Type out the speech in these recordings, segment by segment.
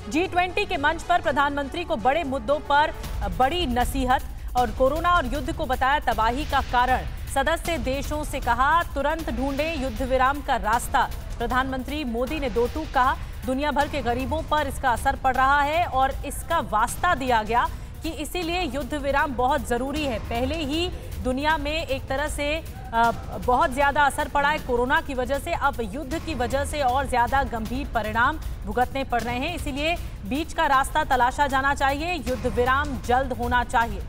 G20 के मंच पर प्रधानमंत्री को बड़े मुद्दों पर बड़ी नसीहत और कोरोना और युद्ध को बताया तबाही का कारण। सदस्य देशों से कहा तुरंत ढूंढें युद्ध विराम का रास्ता। प्रधानमंत्री मोदी ने दो टूक कहा दुनिया भर के गरीबों पर इसका असर पड़ रहा है और इसका वास्ता दिया गया कि इसीलिए युद्ध विराम बहुत जरूरी है। पहले ही दुनिया में एक तरह से बहुत ज्यादा असर पड़ा है कोरोना की वजह से, अब युद्ध की वजह से और ज्यादा गंभीर परिणाम भुगतने पड़ रहे हैं। इसीलिए बीच का रास्ता तलाशा जाना चाहिए, युद्ध विराम जल्द होना चाहिए।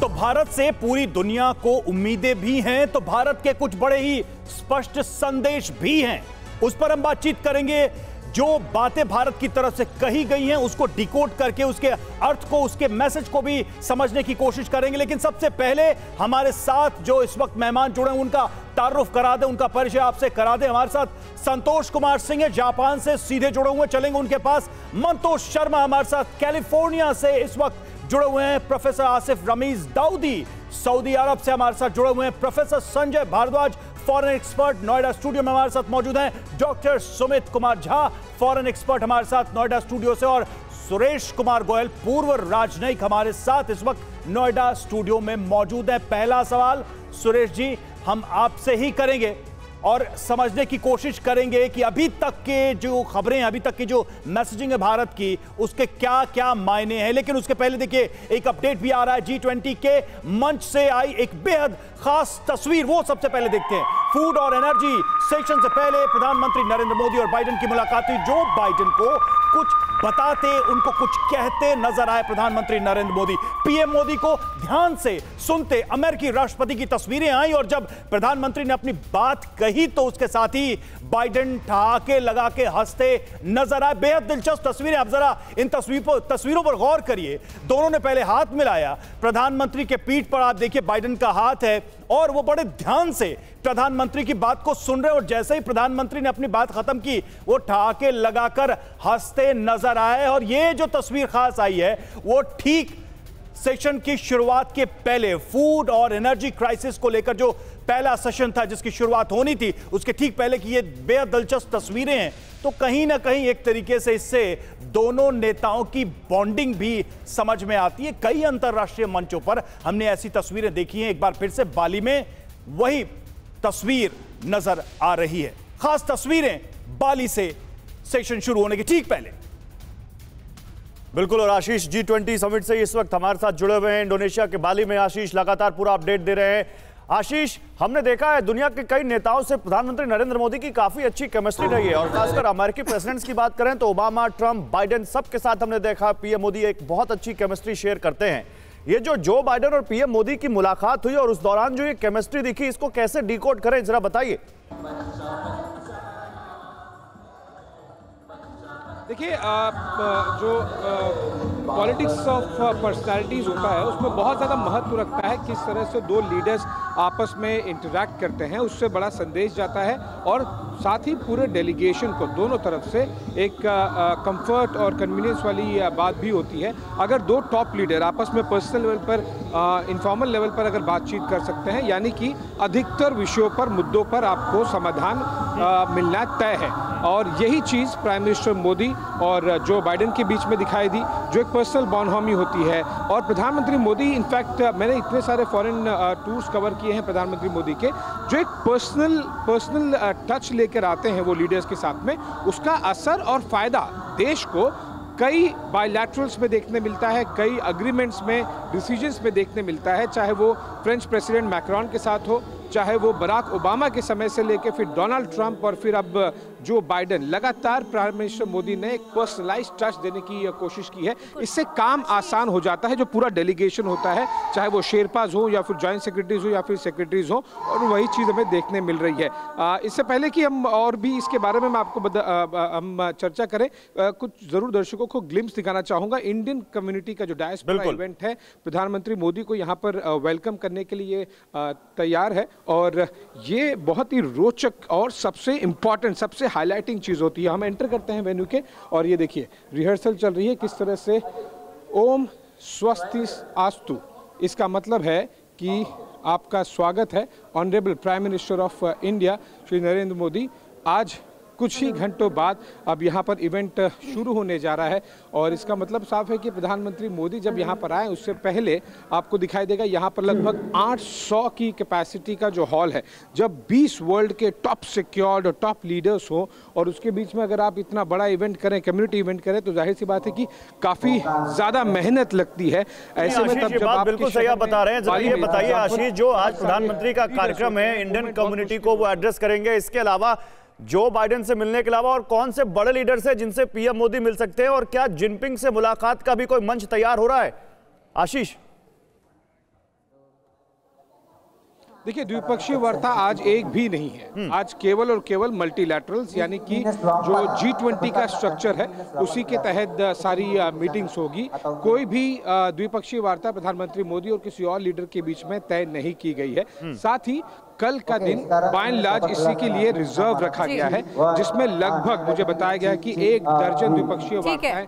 तो भारत से पूरी दुनिया को उम्मीदें भी हैं, तो भारत के कुछ बड़े ही स्पष्ट संदेश भी हैं। उस पर हम बातचीत करेंगे। जो बातें भारत की तरफ से कही गई हैं उसको डिकोड करके उसके अर्थ को, उसके मैसेज को भी समझने की कोशिश करेंगे। लेकिन सबसे पहले हमारे साथ जो इस वक्त मेहमान जुड़े हैं उनका तारुफ करा दें, उनका परिचय आपसे करा दें। हमारे साथ संतोष कुमार सिंह है, जापान से सीधे जुड़े हुए, चलेंगे उनके पास। मंतोष शर्मा हमारे साथ कैलिफोर्निया से इस वक्त जुड़े हुए हैं। Professor Asif Ramiz Daudi Saudi Arab से हमारे साथ जुड़े हुए हैं। Professor Sanjay Bhardwaj foreign expert Noida studio में हमारे साथ मौजूद हैं। Doctor Sumit Kumar Jha foreign expert हमारे साथ नोएडा स्टूडियो से, और सुरेश कुमार गोयल पूर्व राजनयिक हमारे साथ इस वक्त नोएडा स्टूडियो में मौजूद हैं। पहला सवाल सुरेश जी हम आपसे ही करेंगे और समझने की कोशिश करेंगे कि अभी तक के जो खबरें, अभी तक की जो मैसेजिंग है भारत की, उसके क्या क्या मायने हैं। लेकिन उसके पहले देखिए एक अपडेट भी आ रहा है। G20 के मंच से आई एक बेहद खास तस्वीर, वो सबसे पहले देखते हैं। फूड और एनर्जी सेशन से पहले प्रधानमंत्री नरेंद्र मोदी और बाइडेन की मुलाकात हुई। जो बाइडेन को कुछ बताते, उनको कुछ कहते नजर आए प्रधानमंत्री नरेंद्र मोदी। पीएम मोदी को ध्यान से सुनते अमेरिकी राष्ट्रपति की तस्वीरें आई, और जब प्रधानमंत्री ने अपनी बात कही तो उसके साथ ही बाइडेन ठहाके लगा के हंसते नजर आए। बेहद दिलचस्प तस्वीरें। आप जरा इन तस्वीरों पर गौर करिए। दोनों ने पहले हाथ मिलाया, प्रधानमंत्री के पीठ पर आप देखिए बाइडेन का हाथ है, और वो बड़े ध्यान से प्रधानमंत्री की बात को सुन रहे, और जैसे ही प्रधानमंत्री ने अपनी बात खत्म की वो ठहाके लगाकर हंसते नजर आए। और ये जो तस्वीर खास आई है वो ठीक सेशन की शुरुआत के पहले, फूड और एनर्जी क्राइसिस को लेकर जो पहला सेशन था जिसकी शुरुआत होनी थी, उसके ठीक पहले की ये बेहद दिलचस्प तस्वीरें हैं। तो कहीं ना कहीं एक तरीके से इससे दोनों नेताओं की बॉन्डिंग भी समझ में आती है। कई अंतर्राष्ट्रीय मंचों पर हमने ऐसी तस्वीरें देखी हैं। एक बार फिर से बाली में वही तस्वीर नजर आ रही है। खास तस्वीरें बाली से सेशन शुरू होने के ठीक पहले। बिल्कुल, और आशीष G20 समिट से इस वक्त हमारे साथ जुड़े हुए हैं इंडोनेशिया के बाली में। आशीष लगातार पूरा अपडेट दे रहे हैं। आशीष, हमने देखा है दुनिया के कई नेताओं से प्रधानमंत्री नरेंद्र मोदी की काफी अच्छी केमिस्ट्री रही है, और खासकर अमेरिकी प्रेसिडेंट्स की बात करें तो ओबामा, ट्रंप, बाइडेन सबके साथ हमने देखा पीएम मोदी एक बहुत अच्छी केमिस्ट्री शेयर करते हैं। ये जो बाइडेन और पीएम मोदी की मुलाकात हुई और उस दौरान जो ये केमिस्ट्री दिखी, इसको कैसे डिकोड करें जरा बताइए। देखिए, जो पॉलिटिक्स ऑफ पर्सनालिटीज़ होता है उसमें बहुत ज़्यादा महत्व रखता है किस तरह से दो लीडर्स आपस में इंटरैक्ट करते हैं, उससे बड़ा संदेश जाता है। और साथ ही पूरे डेलीगेशन को दोनों तरफ से एक कंफर्ट और कन्वीनियंस वाली बात भी होती है। अगर दो टॉप लीडर आपस में पर्सनल लेवल पर, इनफॉर्मल लेवल पर अगर बातचीत कर सकते हैं, यानी कि अधिकतर विषयों पर, मुद्दों पर आपको समाधान मिलना तय है। और यही चीज़ प्राइम मिनिस्टर मोदी और जो बाइडेन के बीच में दिखाई दी, जो एक पर्सनल बॉनहोमी होती है। और प्रधानमंत्री मोदी, इनफैक्ट मैंने इतने सारे फॉरेन टूर्स कवर किए हैं प्रधानमंत्री मोदी के, जो एक पर्सनल टच लेकर आते हैं वो लीडर्स के साथ में, उसका असर और फायदा देश को कई बायलैटरल्स में देखने मिलता है, कई अग्रीमेंट्स में, डिसीजंस में देखने मिलता है। चाहे वो फ्रेंच प्रेसिडेंट मैक्रोन के साथ हो, चाहे वो बराक ओबामा के समय से लेकर फिर डोनाल्ड ट्रंप और फिर अब जो बाइडेन, लगातार प्राइम मिनिस्टर मोदी ने एक पर्सनलाइज्ड टच देने की कोशिश की है। इससे काम आसान हो जाता है। जो पूरा डेलीगेशन होता है, चाहे वो शेरपाज हो या फिर जॉइंट सेक्रेटरीज हो या फिर सेक्रेटरीज हो, और वही चीज़ हमें देखने मिल रही है। इससे पहले कि हम और भी इसके बारे में आपको हम चर्चा करें, कुछ ज़रूर दर्शकों को ग्लिम्स दिखाना चाहूँगा। इंडियन कम्युनिटी का जो डायस्पोरा इवेंट है, प्रधानमंत्री मोदी को यहाँ पर वेलकम करने के लिए तैयार है, और ये बहुत ही रोचक और सबसे इम्पॉर्टेंट, सबसे हाईलाइटिंग चीज़ होती है। हम एंटर करते हैं वेन्यू के, और ये देखिए रिहर्सल चल रही है किस तरह से ओम स्वस्तिस आस्तु। इसका मतलब है कि आपका स्वागत है honourable prime minister of India Shri Narendra Modi. आज कुछ ही घंटों बाद अब यहाँ पर इवेंट शुरू होने जा रहा है और इसका मतलब साफ है कि प्रधानमंत्री मोदी जब यहाँ पर आए उससे पहले आपको दिखाई देगा यहाँ पर लगभग 800 की कैपेसिटी का जो हॉल है। जब 20 वर्ल्ड के टॉप सिक्योर्ड और टॉप लीडर्स हो और उसके बीच में अगर आप इतना बड़ा इवेंट करें, कम्युनिटी इवेंट करें, तो जाहिर सी बात है कि काफी ज्यादा मेहनत लगती है। ऐसे में तब जब बिल्कुल सही आप बता रहे हैं। ये बताइए आशीष, जो आज प्रधानमंत्री का कार्यक्रम है, इंडियन कम्युनिटी को वो एड्रेस करेंगे, इसके अलावा जो बाइडेन से मिलने के अलावा और कौन से बड़े लीडर्स हैं जिनसे पीएम मोदी मिल सकते हैं, और क्या जिनपिंग से मुलाकात का भी कोई मंच तैयार हो रहा है? आशीष, देखिए, द्विपक्षीय वार्ता आज एक भी नहीं है। आज केवल और केवल मल्टीलैटरल्स यानी कि जो G20 का स्ट्रक्चर है उसी के तहत सारी मीटिंग्स होगी। कोई भी द्विपक्षीय वार्ता प्रधानमंत्री मोदी और किसी और लीडर के बीच में तय नहीं की गई है। साथ ही कल का दिन बाय एंड लार्ज इसी के लिए रिजर्व रखा गया है, जिसमें लगभग मुझे बताया गया है कि 1 दर्जन द्विपक्षीय वार्ताएं